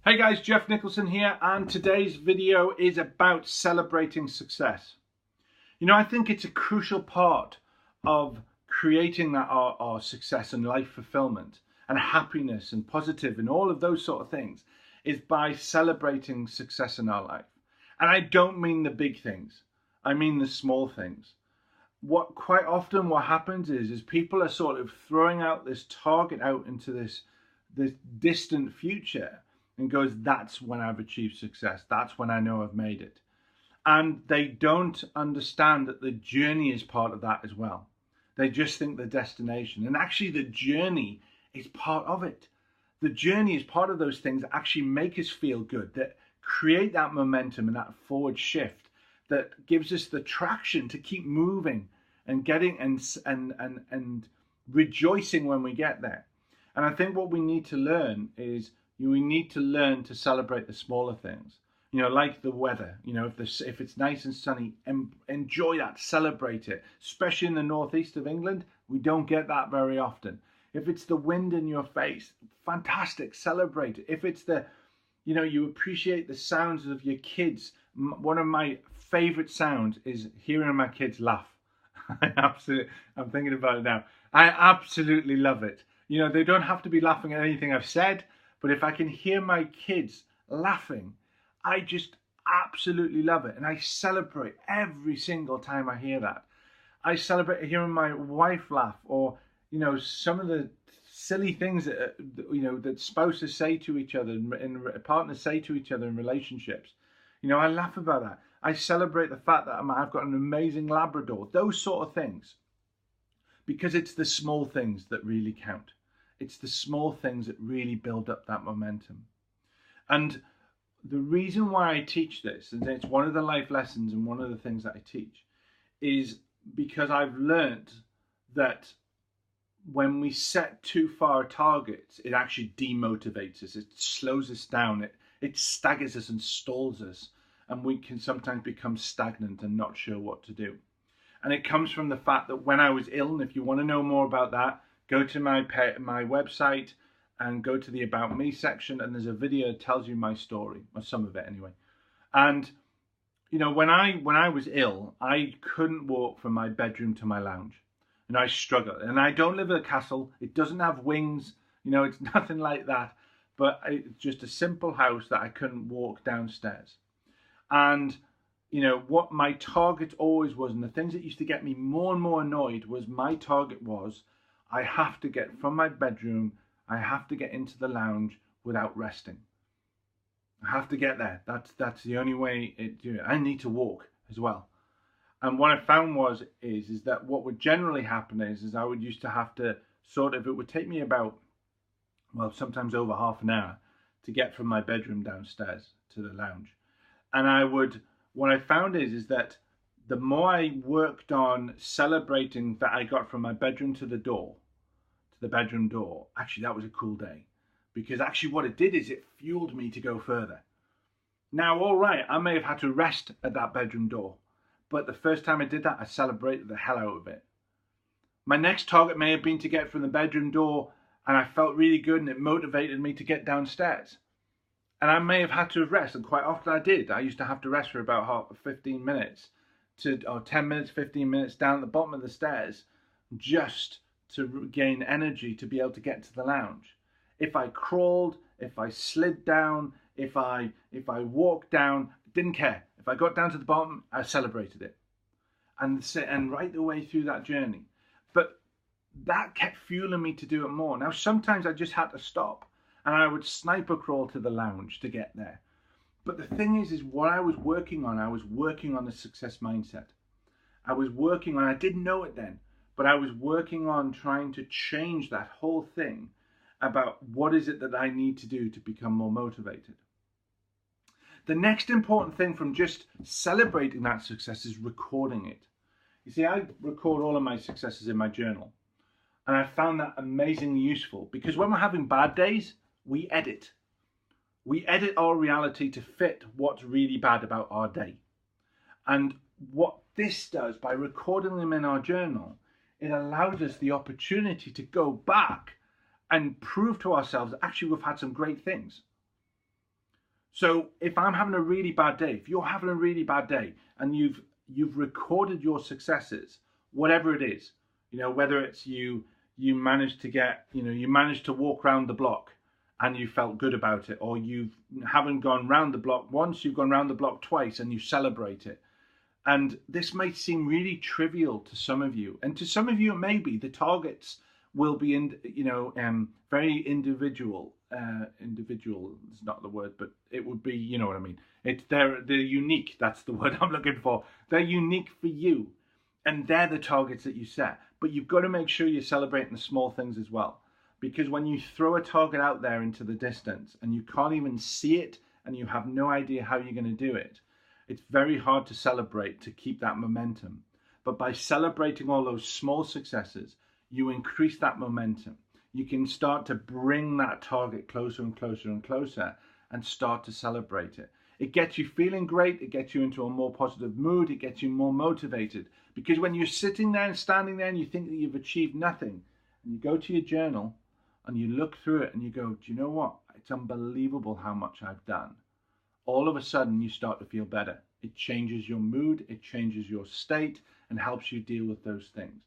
Hey guys, Jeff Nicholson here, and today's video is about celebrating success. I think it's a crucial part of creating our success and life fulfillment and happiness and positive and all of those sort of things is by celebrating success in our life. And I don't mean the big things, I mean the small things. Quite often what happens is people are sort of throwing out this target out into this distant future and goes, that's when I've achieved success. That's when I know I've made it. And they don't understand that the journey is part of that as well. They just think the destination. And actually the journey is part of it. The journey is part of those things that actually make us feel good, that create that momentum and that forward shift that gives us the traction to keep moving and getting and rejoicing when we get there. And I think what we need to learn is we need to learn to celebrate the smaller things, like the weather. If it's nice and sunny, enjoy that, celebrate it. Especially in the northeast of England, we don't get that very often. If it's the wind in your face, fantastic, celebrate it. If it's you appreciate the sounds of your kids. One of my favorite sounds is hearing my kids laugh. I'm thinking about it now. I absolutely love it. They don't have to be laughing at anything I've said. But if I can hear my kids laughing, I just absolutely love it. And I celebrate every single time I hear that. I celebrate hearing my wife laugh, or, some of the silly things that spouses say to each other and partners say to each other in relationships. I laugh about that. I celebrate the fact that I've got an amazing Labrador, those sort of things. Because it's the small things that really count. It's the small things that really build up that momentum. And the reason why I teach this, and it's one of the life lessons and one of the things that I teach, is because I've learned that when we set too far targets, it actually demotivates us. It slows us down. It staggers us and stalls us. And we can sometimes become stagnant and not sure what to do. And it comes from the fact that when I was ill, and if you want to know more about that, go to my website and go to the About Me section, and there's a video that tells you my story, or some of it anyway. And when I was ill, I couldn't walk from my bedroom to my lounge, and I struggled. And I don't live in a castle; it doesn't have wings, it's nothing like that. But it's just a simple house that I couldn't walk downstairs. And what my target always was, and the things that used to get me more and more annoyed was my target was, I have to get from my bedroom, I have to get into the lounge without resting. I have to get there. That's the only way I need to walk as well. And what I found is that what would generally happen is I would used to have to it would take me about, sometimes over half an hour to get from my bedroom downstairs to the lounge. And what I found is that the more I worked on celebrating that I got from my bedroom to the bedroom door, actually that was a cool day. Because actually what it did is it fueled me to go further. Now, all right, I may have had to rest at that bedroom door, but the first time I did that, I celebrated the hell out of it. My next target may have been to get from the bedroom door, and I felt really good and it motivated me to get downstairs. And I may have had to rest, and quite often I did. I used to have to rest for about 15 minutes, 10 minutes, 15 minutes down at the bottom of the stairs, just to gain energy to be able to get to the lounge. If I crawled, if I slid down, if I walked down, didn't care. If I got down to the bottom, I celebrated it. And right the way through that journey. But that kept fueling me to do it more. Now, sometimes I just had to stop, and I would sniper crawl to the lounge to get there. But the thing is what I was working on the success mindset. I didn't know it then, but I was working on trying to change that whole thing about what is it that I need to do to become more motivated. The next important thing from just celebrating that success is recording it. You see, I record all of my successes in my journal, and I found that amazingly useful because when we're having bad days, we edit. We edit our reality to fit what's really bad about our day. And what this does, by recording them in our journal, it allows us the opportunity to go back and prove to ourselves that actually we've had some great things. So if I'm having a really bad day, if you're having a really bad day and you've recorded your successes, whatever it is, whether it's you managed to get, you managed to walk around the block and you felt good about it, or you haven't gone round the block once, you've gone round the block twice and you celebrate it. And this may seem really trivial to some of you, and to some of you it may be. The targets will be very individual. Individual is not the word, but it would be, you know what I mean. They're unique. That's the word I'm looking for. They're unique for you, and they're the targets that you set. But you've got to make sure you're celebrating the small things as well, because when you throw a target out there into the distance and you can't even see it and you have no idea how you're going to do it, it's very hard to celebrate, to keep that momentum. But by celebrating all those small successes, you increase that momentum. You can start to bring that target closer and closer and closer and start to celebrate it. It gets you feeling great. It gets you into a more positive mood. It gets you more motivated. Because when you're sitting there and standing there and you think that you've achieved nothing, and you go to your journal and you look through it and you go, do you know what? It's unbelievable how much I've done. All of a sudden you start to feel better. It changes your mood, it changes your state, and helps you deal with those things.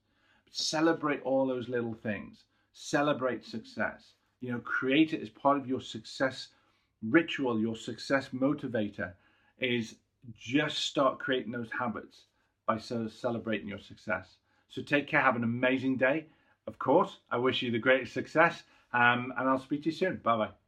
But celebrate all those little things. Celebrate success. Create it as part of your success ritual, your success motivator, is just start creating those habits by celebrating your success. So take care, have an amazing day. Of course, I wish you the greatest success, and I'll speak to you soon. Bye-bye.